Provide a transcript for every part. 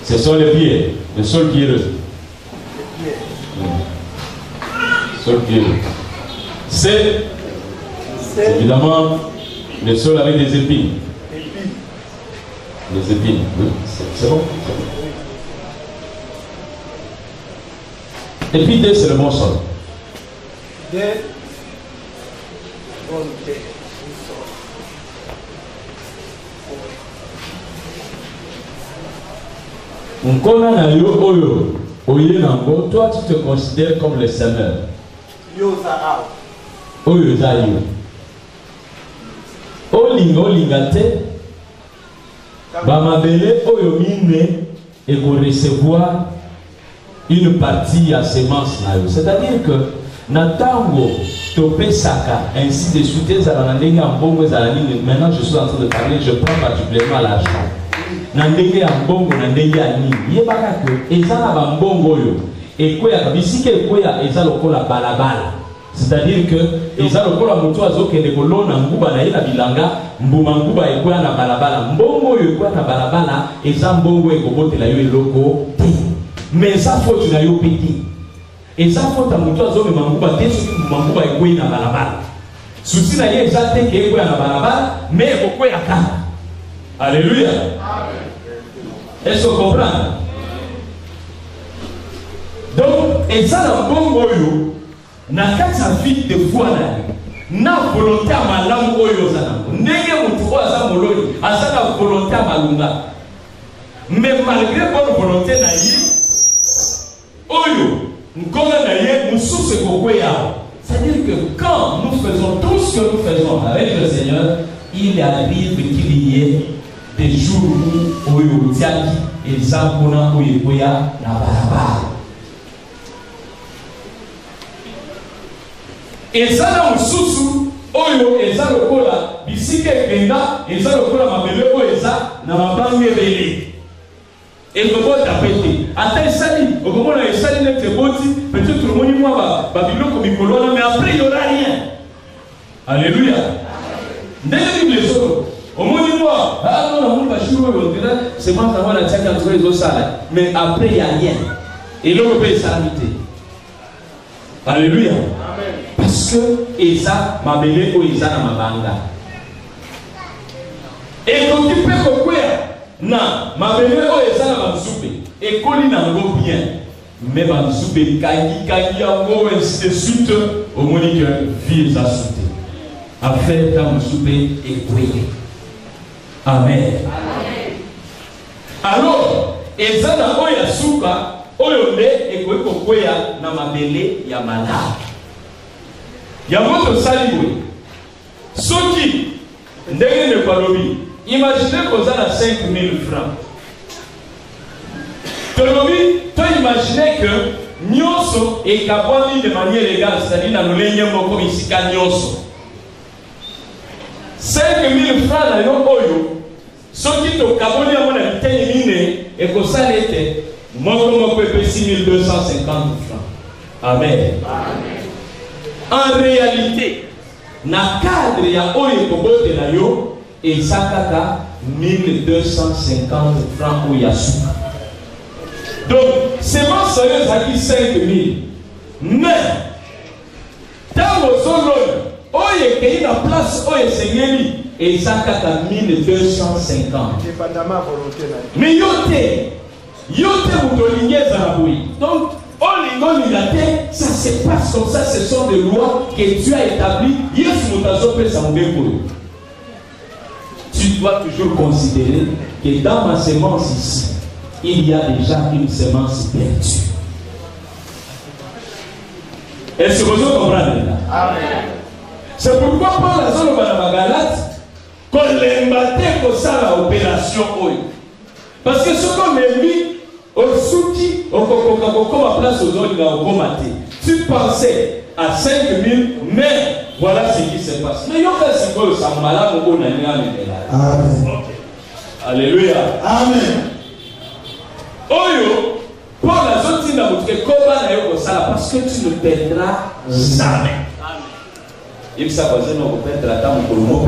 Ce sont les pieds, le sol pierreux. Sol pierreux. C'est évidemment le sol avec des épines. Les épines, oui, c'est bon. Et puis D, c'est le bon sol. D, bon D. Toi, tu te considères comme le semeur. Et pour recevoir une partie à semence. C'est-à-dire que Natango, Topé Saka, ainsi de suite, maintenant je suis en train de parler, je prends particulièrement l'argent. Nandenge ya mbongo nandenge ya nini yebaka que ezala ba mbongo yo ekoya bisike ekoya ezala lokola balabala, c'est-à-dire que ezala lokola moto azokende kolona nguba na yela bilanga mbuma nguba ekoya na balabala mbongo yo ekoya na balabala eza mbongo ekobotela yo eloko te, mais ça faute na yo peki eza faute moto azomema nguba te soki mbuma nguba ekoya na balabala susi na ye eza te ke ekoya na balabala mais ekoya kaka. Alléluia. Est-ce qu'on comprend? Donc, et ça, la bonne oyo, n'a qu'à sa vie de foi na volonté à ma langue oyo sana. N'est-ce mon trois à moloni, à sa volonté à ma lunga. Mais malgré bonne volonté na yi, oyo, n'kona na yi, nous sous ce kokwea. C'est-à-dire que quand nous faisons tout ce que nous faisons avec le Seigneur, il arrive qu'il y ait des jours où Oyo Tiaki et Zapona Oyekoya na barabara. Et ça dans le sous Oyo et ça le cola, bisike Kenda et ça le cola mabele Oeza na mabangi belé. Et le mot tapé. Attends sali, au moment où il sali n'est que boti, peut-être tout le monde moi babilo comme Nicolas, mais après il n'y aura rien. Alléluia. N'est-ce les autres? Au moins du mois, ah non, on va jouer au delà, c'est moi qui avons la tête entre les autres salles. Mais après, il n'y a rien. Et l'homme peut s'arrêter. Alléluia. Amen. Parce que Esa m'a belé au Esa na mabanga. Et donc tu peux quoi? Non, m'a belé au Esa na maboupe. Et Koli n'a pas bien. Mais maboupe, kagi, yango, ainsi de suite, au moins que vie est assoutée. Affaire dans maboupe et quoi? Amen. Alors, ezana oya suka oyonde ekoiko kweya na mabele ya mala. Ya moto salibwe. Soki ndenge ne palobi, imaginez qu'on a 5000 francs. Tolobi, toi imaginez que nyoso est capable de manière légale, c'est-à-dire dans le lien moko isika nyoso. 5000 francs na yo oyo soki to kaboni ya mona biteni mine ekosala ete moko pepe 6250 francs. Amen. En réalité na cadre ya oyo kobote na yo esakaka 1250 francs oyo ya suka. Donc semence sérieuse aki 5000, mais tango zolona oye kei na place oye sengeli et ça kaka 1250. Mais yote mutolingeza na bui. Donc olingo lingate, ça se passe comme ça, ce sont des lois que Dieu a établies. Yes mutazo pe sambeko. Tu dois toujours considérer que dans ma semence ici, il y a déjà une semence perdue. Est-ce que vous comprenez là? C'est pourquoi Paul a dit dans Galate qu'on l'embatte pour ça l'opération. Parce que ce qu'on a mis au soutien, comme à place aux autres, tu pensais à 5 000, mais voilà ce qui se passe. Mais il y a un peu de malade au Amen. Alléluia. Amen. Oyo, Paul a dit parce que tu ne perdras jamais. Il s'est basé dans le perdre la table pour le mot.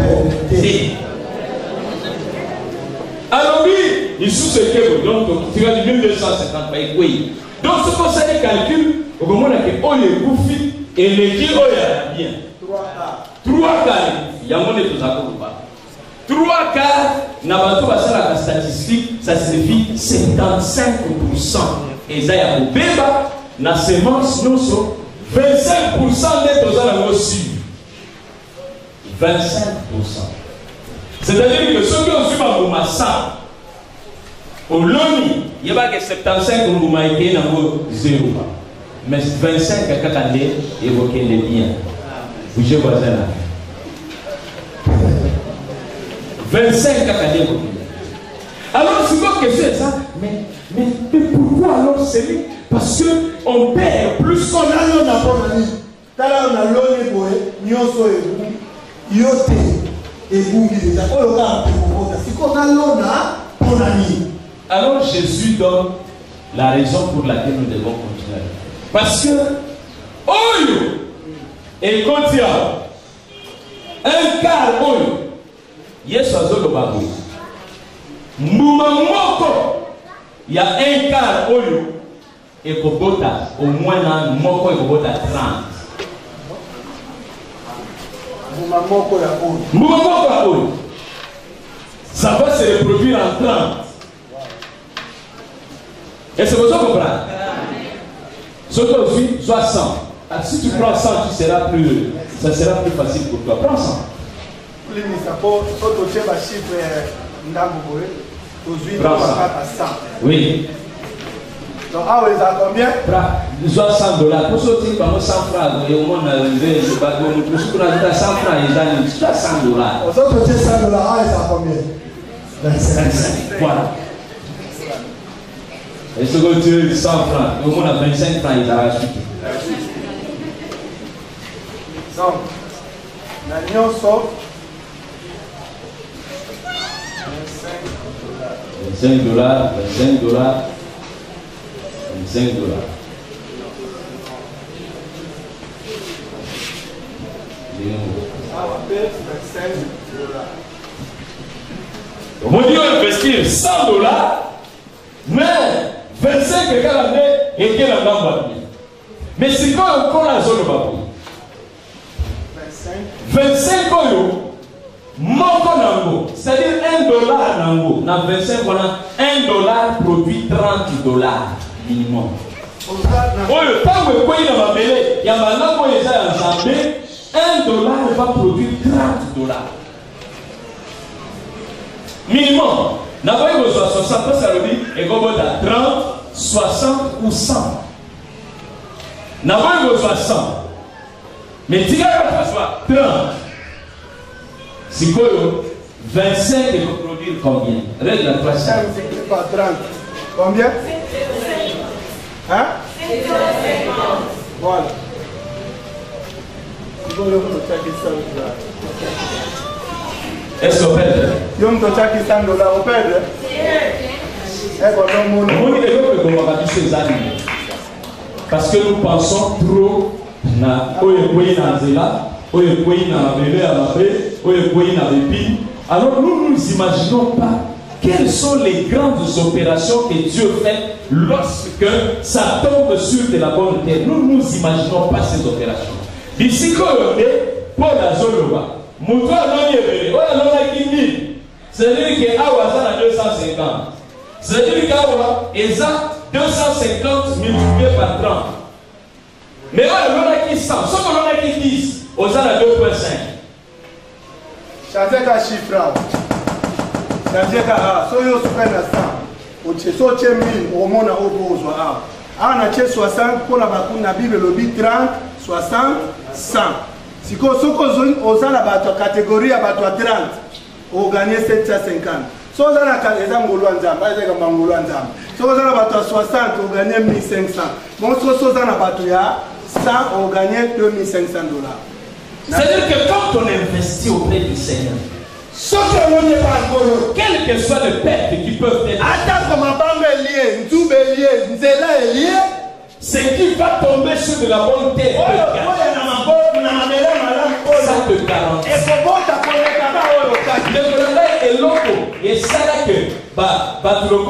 Alors oui, il sous ce que donc tu as dit 1250 oui. Donc ce qu'on s'est calcul, au moment où on est bouffé et les qui ont bien. 3 quarts. Il y a mon épouse à Kouba. 3 quarts, n'a pas tout la statistique, ça signifie 75%. Et ça y a pour béba, na semence nous sommes 25% des aux à reçu. 25%. C'est-à-dire que ceux qui ont su ma massa, au loni, il n'y a pas que 75 pour vous été dans vos 0. Mais 25 à 4 années, évoquez les biens. Bougez voisin là. 25 à 4 années, alors, c'est quoi que c'est ça? Mais pourquoi alors c'est lui? Parce qu'on perd plus qu'on a l'on a pour l'année. T'as là, on a l'on et pour Nyoso et Yote et Boumbi déjà. Oh, le gars, c'est qu'on a l'on a pour l'année. Alors, Jésus donne la raison pour laquelle nous devons continuer. Parce que, Oyo et Kotia, un quart Oyo, Yesu Azolo Babou. Moumamoko, il y a un quart Oyo et Kobota, au moins un Moko et Kobota 30. Moumamoko la Oyo. Moumamoko la Oyo. Ça va se reproduire en 30. Est-ce que vous comprenez? Ce que aussi, soit 100. Alors, si tu prends 100, ça sera plus facile pour toi. Prends 100. Oui. Donc, ah oui, ça combien? Soit 100 $. Pour ceux qui ont 100 francs, et au moins, on a levé le bateau, pour ceux qui ont 100 francs, ils ont soit 100 $. Aux autres, 100 $, ah, ça combien? 25. Voilà. Et ce que tu as 100 francs, au moins, on a 25 francs, ils ont acheté. Donc, la Nyon sort 25 $, 25 $, 25 $, 25 $. On dit investir 100 $, mais 25 et 40 et quel endroit. Mais c'est quoi encore la zone de Babou? 25 euros, mon nango, c'est-à-dire $1 nango. Dans 25, on a $1 produit 30 $ minimum. Oh, le temps où il y a ma belle, il y a ma langue qui est ensemble, $1 va produire 30 $. Minimum. N'avez pas besoin de 60, ça veut dire, et comme on a 30, 60 ou 100. N'avez pas besoin de 100. Mais tu as besoin de 30. C'est quoi 25 et vous produire combien? Règle la classe. 5, c'est pas 30. Combien? Hein? 50. Voilà. Est-ce qu'on perd? $100, on perd? Parce que nous pensons trop alors nous nous imaginons pas quelles sont les grandes opérations que Dieu fait lorsque ça tombe sur de la bonne terre. Nous ne nous imaginons pas ces opérations. D'ici que Paul a Zoloba, c'est-à-dire que Awa a 250. C'est-à-dire qu'Awa est à 250 multiplié par 30. Mais on a qui 100, ce qu'on a qui 10, on a 2,5. Changez ta chiffre. Changez ta so yo super na 100. O cheso 1000 au monde au besoin. Ah, on a 60 pour la vacune na Bible le 30, 60, 100. Si vous avez la catégorie à 30, vous gagnez 750. Si vous avez la catégorie à 60, vous gagnez 1500. Bon, si vous avez la 100, vous gagnez 2500 $. C'est-à-dire que quand on investit auprès du Seigneur, quel que soit le pertes qui peuvent être, ce qui va tomber sur de la bonne terre, ça te garantit. Le loco et ça là que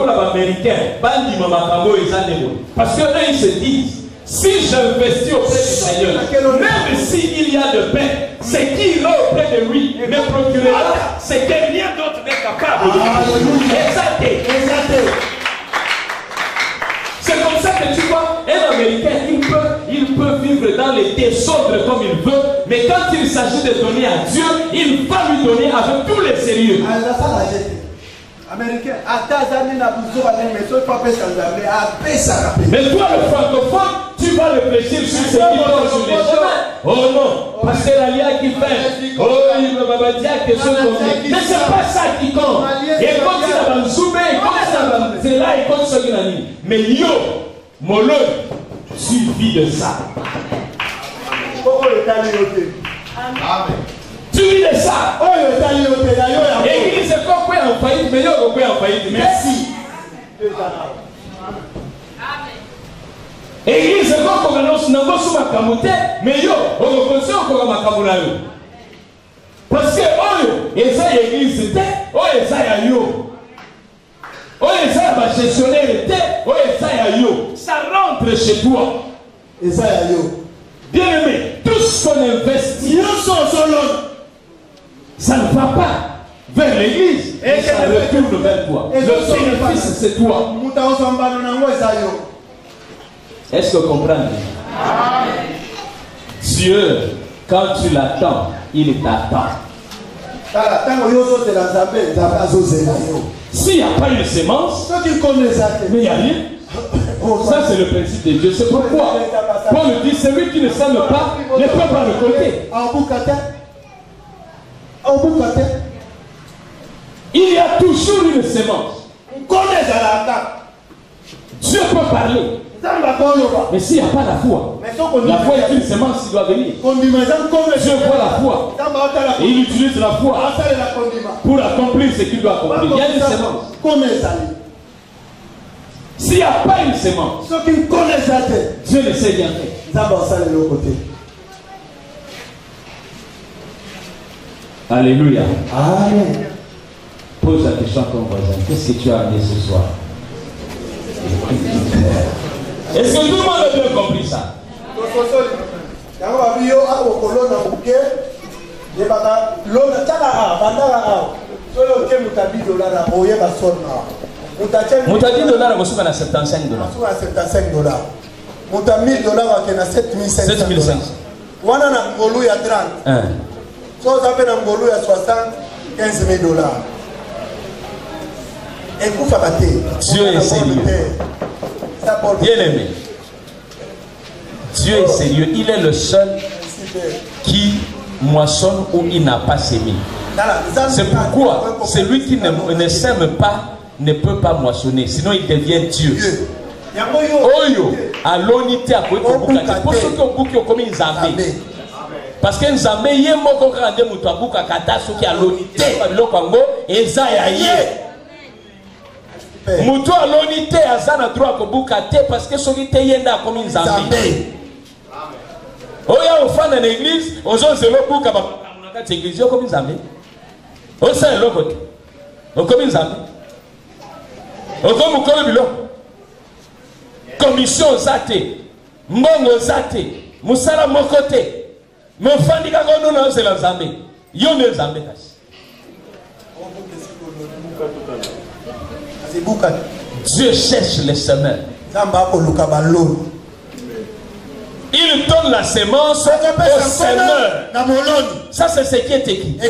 l'américain, parce que eux ils se disent, si j'investis auprès du Seigneur, même s'il y a de paix, ce qui ira auprès de lui me procurera ce que rien d'autre n'est capable de lui. C'est comme ça que tu vois, un Américain, il peut vivre dans les désordres comme il veut, mais quand il s'agit de donner à Dieu, il va lui donner avec tous les sérieux. Américain, mais toi, le francophone, tu vas réfléchir sur ce qui tombe sur les chemins. Oh non, parce que la lia qui fait, oh, il va dire quelque chose comme ça. Mais c'est pas ça qui compte. Et comme ça va me zoomer, c'est là et comme ça qui n'a mis. Mais yo, Molo, tu vis de ça. Amen. Tu vis de ça. Église, c'est quoi en faillite, mais yo, quoi en faillite. Merci. Église, c'est quoi qu'on annonce, n'a pas sous ma camote, mais yo, on reconnaît encore ma camoulayo. Parce que, oh, et ça, l'église, c'était, oh, et ça, y a yo. Oh, et ça, ma gestionnaire était, oh, et ça, y a yo. Ça rentre chez toi. Et ça, y a yo. Bien aimé, tout ce qu'on investit, ça ne va pas vers l'église, et ça retourne vers toi. Le bénéfice, c'est toi. Est-ce que vous comprenez? Dieu, quand tu l'attends, il t'attend. S'il n'y a pas une sémence, mais il n'y a rien. Ça, c'est le principe de Dieu. C'est pourquoi Paul dit, celui qui ne sème pas ne peut pas récolter. Il y a toujours une sémence. Dieu peut parler. Mais s'il n'y a pas la foi est une sémence qui doit venir. Dieu voit la foi. Et il utilise la foi pour accomplir ce qu'il doit accomplir. Il y a une sémence. S'il n'y a pas une sémence, Dieu ne sait rien faire. Alléluia. Amen. Pose la question à ton voisin. Qu'est-ce que tu as amené ce soir? Est-ce que tout le monde a bien compris ça? Mouta $10 à 75 $. Mouta $1000 à 7500 $. Wana na ngolu ya 30. So ça fait na ngolu ya 75 000 $. Et vous faites Dieu est sérieux. Bien aimé. Dieu est sérieux. Il est le seul qui moissonne où il n'a pas sémé. C'est pourquoi celui qui ne sème pas ne peut pas moissonner. Sinon il devient Dieu. Oyo, alonité à quoi pour ceux qui ont bouqué comme une zambé. Parce que Nzambe yé moko kande mutu abuka kata soki alonité biloko yango eza ya ye. Mutu alonité aza na droit kobuka te parce que soki te yenda comme Nzambe. Oya ofanda na église, ozo zelo buka ba na kati église yo comme Nzambe. Osa eloko te. Comme Nzambe. Okomu kolo biloko. Commission zate. Mbongo zate. Musala moko te. Mais on dit qu'on a c'est la Zambé. Yo ne Zambé Dieu cherche les semeurs. Il donne la sémence au semeur. Ça c'est ce qui est écrit. Ce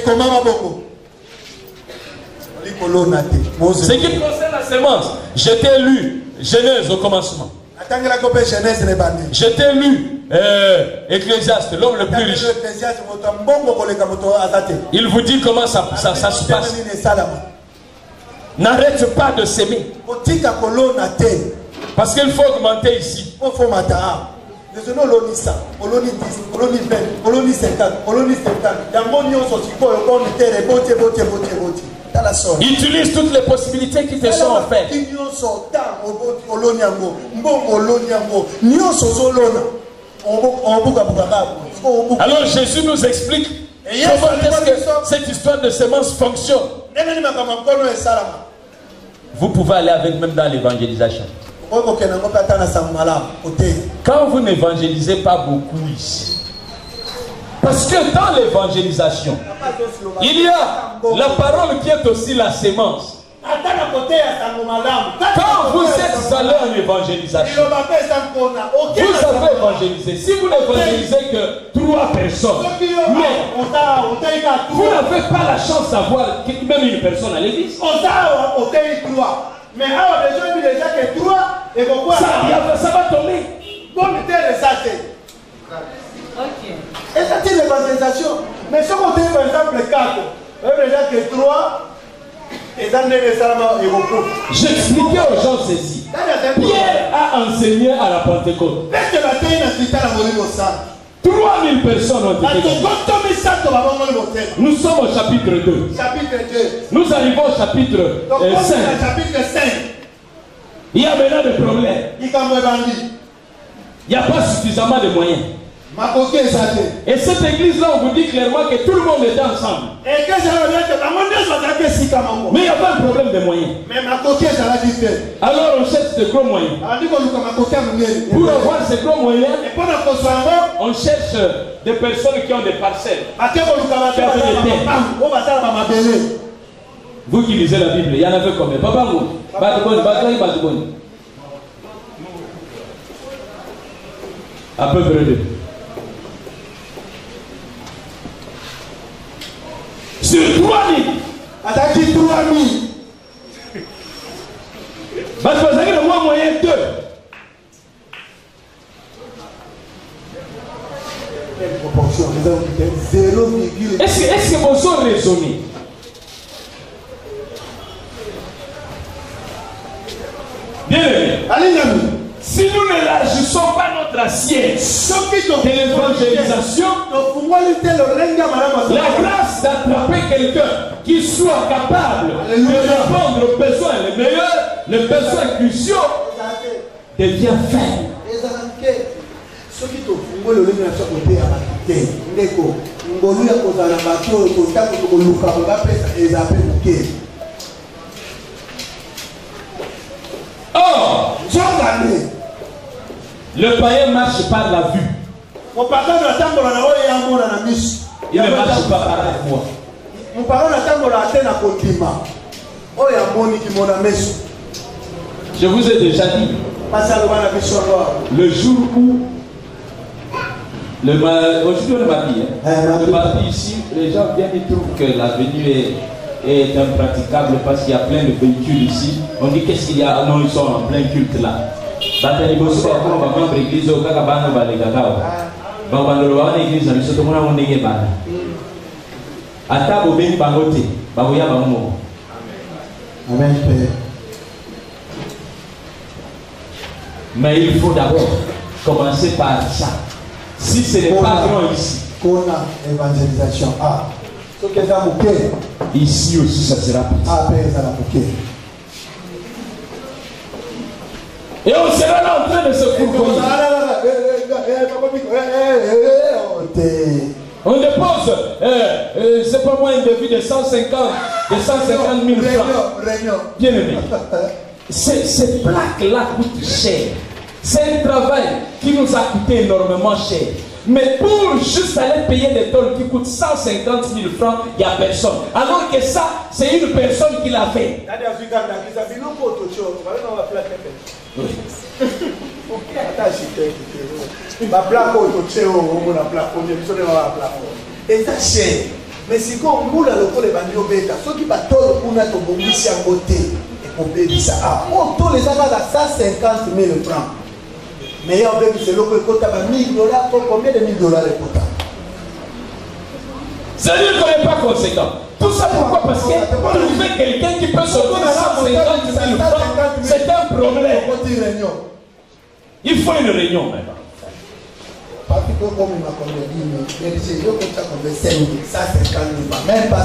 qui concerne la sémence, je t'ai lu Genèse au commencement. Je t'ai lu Ecclésiaste, l'homme le plus riche. Il vous dit comment ça se passe. N'arrête pas de s'aimer. Parce qu'il faut augmenter ici. Utilise toutes les possibilités qui te sont offertes. Alors Jésus nous explique comment est-ce que cette histoire de sémence fonctionne. Vous pouvez aller avec même dans l'évangélisation. Quand vous n'évangélisez pas beaucoup ici, parce que dans l'évangélisation, il y a la parole qui est aussi la sémence. Quand vous êtes allé en évangélisation, vous avez évangélisé. Si vous n'évangélisez que 3 personnes, mais vous n'avez pas la chance d'avoir même une personne à l'église. Mais alors, les gens disent déjà que 3 et pourquoi ça va tomber. Bon, ok. Et ça, c'est l'évangélisation. Mais si on dit par exemple 4, on dit déjà que 3 et dans les salama et beaucoup. J'expliquais aux gens ceci. Pierre a enseigné à la Pentecôte. 3000 personnes ont été guéries. Nous sommes au chapitre 2. Nous arrivons au chapitre 5. Il y a maintenant des problèmes. Il n'y a pas suffisamment de moyens. Et cette église-là, on vous dit clairement que tout le monde était ensemble. Mais il n'y a pas de problème de moyens. Alors on cherche de gros moyens. Pour avoir ces gros moyens, on cherche des personnes qui ont des parcelles. Vous qui lisez la Bible, il y en avait combien? Papa, à peu près 2. Sur 3000. Attaquez 3000. Parce que vous avez le moyen 2. Est-ce que vous sont raisonnés? Bien aimé. Si nous n'élargissons pas notre assiette de l'évangélisation, la grâce d'attraper quelqu'un qui soit capable de répondre aux besoins les meilleurs, les besoins cruciaux, devient faible. Or, le païen marche par la vue. Il ne marche pas par la foi. Je vous ai déjà dit, le jour où aujourd'hui on est mardi, le mardi ici, les gens viennent et trouvent que l'avenue est impraticable parce qu'il y a plein de véhicules ici. On dit qu'est-ce qu'il y a? Non, ils sont en plein culte là. Mais il faut d'abord commencer par ça. Si ce n'est pas grand ici, évangélisation. Ici aussi ça sera petit. Et on sera là en train de se fourvoyer. On dépose, c'est pas moins un devis de 150 000 francs. Bien aimé. Ces plaques-là coûtent cher. C'est un travail qui nous a coûté énormément cher. Mais pour juste aller payer des tôles qui coûtent 150 000 francs, il n'y a personne. Alors que ça, c'est une personne qui l'a fait. Mais si on moule le col de bêta, ceux qui battent pour notre bonus à côté, et on peut dire ça. On tous les ans à 150 000 francs. Mais il y a avec ce local qui coûte $1000, combien de $1000 le coûte? C'est-à-dire qu'on n'est pas conséquent. Tout ça pourquoi? Parce que trouver quelqu'un qui peut sortir 150 000 francs, c'est un problème. Il faut une réunion maintenant. Parce que comme il m'a dit, même pas $100.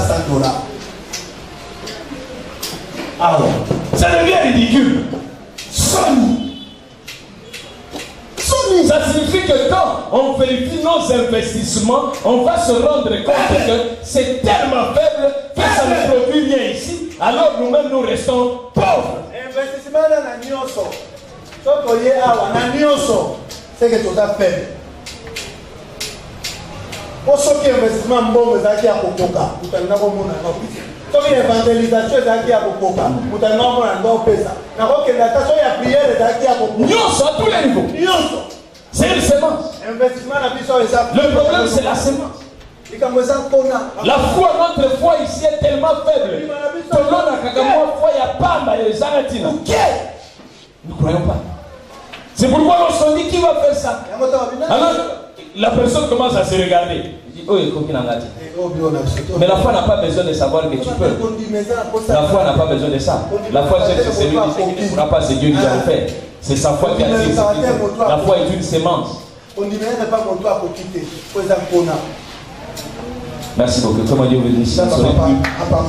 Ah ouais. Ça devient ridicule. Ça signifie que quand on vérifie nos investissements, on va se rendre compte que c'est tellement faible que ça ne produit rien ici. Alors nous-mêmes nous restons pauvres. Investissement dans la nyoso. C'est que tout à faible. Pour ceux qui investissement bon, vous avez à Kokoka. Vous avez l'évangélisation est à Kokoka. Vous avez la prière est à Kokoka. Nyoso à tous les niveaux. C'est une semence. Le problème, c'est la semence. La foi, notre foi ici est tellement faible. Nous ne croyons pas. C'est pourquoi lorsqu'on dit qui va faire ça, alors la personne commence à se regarder. Il dit, oh, il faut qu'il en gâte. Mais la foi n'a pas besoin de savoir que tu peux. La foi n'a pas besoin de ça. La foi, c'est celui qui ne pourra pas, c'est Dieu qui va le faire. C'est sa foi qui attire. La foi est une sémence. Merci beaucoup. Comment Dieu vous dit ça?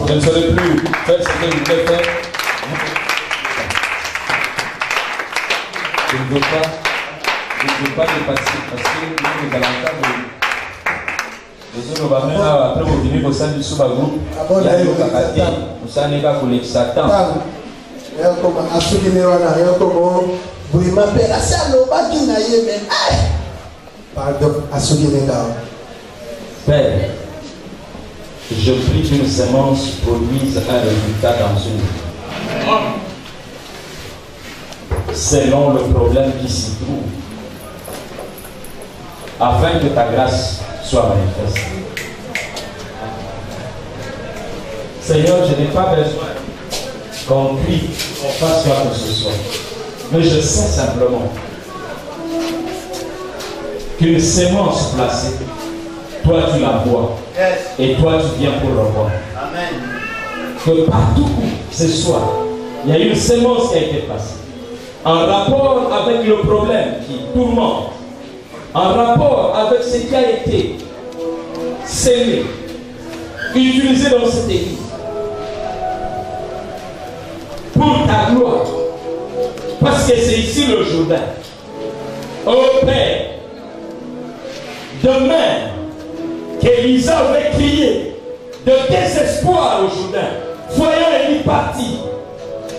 Je ne saurais plus faire ce que je voulais faire. Je ne veux pas dépasser parce que nous allons entendre. Après vous venez au sein du sous-bagou, il y a le kakaté, au sein des gars pour les satans. Père, je prie qu'une sémence produise un résultat dans une vie. Selon le problème qui s'y trouve, afin que ta grâce soit manifeste. Seigneur, je n'ai pas besoin qu'on crie, qu'on fasse quoi que ce soit. Mais je sais simplement qu'une sémence placée, toi tu la vois. Et toi tu viens pour le voir. Amen. Que partout où ce soir, il y a une sémence qui a été placée. En rapport avec le problème qui tourmente. En rapport avec ce qui a été scellé, utilisé dans cette église. Pour ta gloire. Parce que c'est ici le Jourdain. Oh Père, demain, qu'Élisa avait crié de désespoir au Jourdain, voyant Élie partir.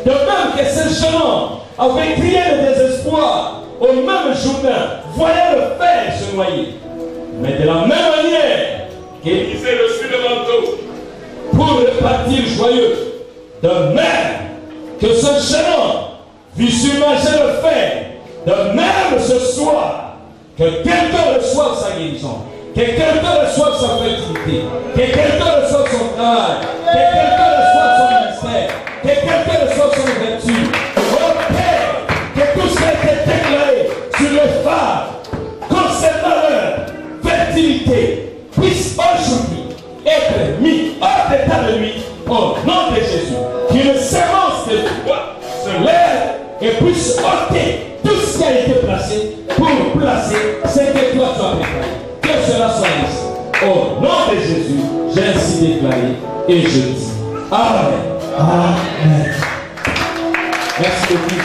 De même que ce jeune homme avait crié de désespoir au même Jourdain, voyant le père se noyer. Mais de la même manière qu'Élisée reçut le manteau pour repartir joyeux, de même que ce jeune homme vit submerger le fer, de même ce soir, que quelqu'un reçoive sa guérison, que quelqu'un reçoive sa fertilité, que quelqu'un reçoive son travail, que quelqu'un reçoive son ministère, que quelqu'un reçoive son ouverture. Oh Père, que tout ce qui a été déclaré sur les femmes concernant leur fertilité puisse aujourd'hui être mis hors d'état de nuit au nom de Jésus. Qu'une sémence de foi se lève et puisse ôter tout ce qui a été placé pour placer ce que toi tu as préparé. Que cela soit ici. Au nom de Jésus, j'ai ainsi déclaré et je dis Amen. Amen. Merci beaucoup.